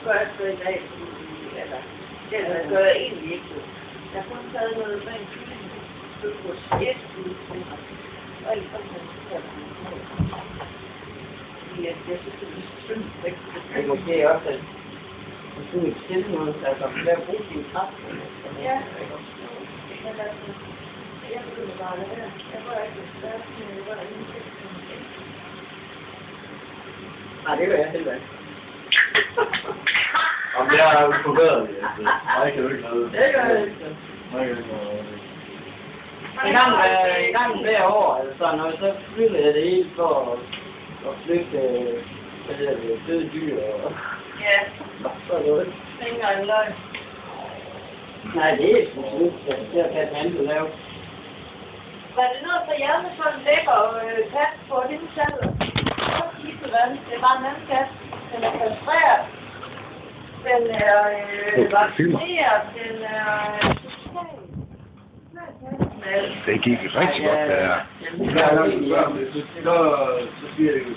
første i dag, eller det gør jeg egentlig ikke. Jeg har kun taget noget med en kylling, på et og ikke sådan noget. Jeg synes, det er synd. Det er måske også, at man skulle ikke stille noget, altså lave brug sin kraft. Ja. Men altså, jeg begynder bare det her. Jeg var ikke det største, men jeg var ingen ting. Nej, det gør jeg heller ikke. Om det er jo forbedret, altså. Nej, kan du ikke noget. Det gør jeg ikke. Nej, kan du ikke noget. En gang hver år, altså, når jeg så fylder jeg det hele for at flygte, hvad hedder det, døde dyr og Ja. sådan noget. Det er ikke engang løgn. Nej, det er sgu slut, det er at han vil lave. Var det noget for jer med sådan en lækker kat på din salg? Det er bare en anden kat. Den er kastreret. Den er vaccineret. Den er Det gik rigtig godt, det her. Så siger det jo,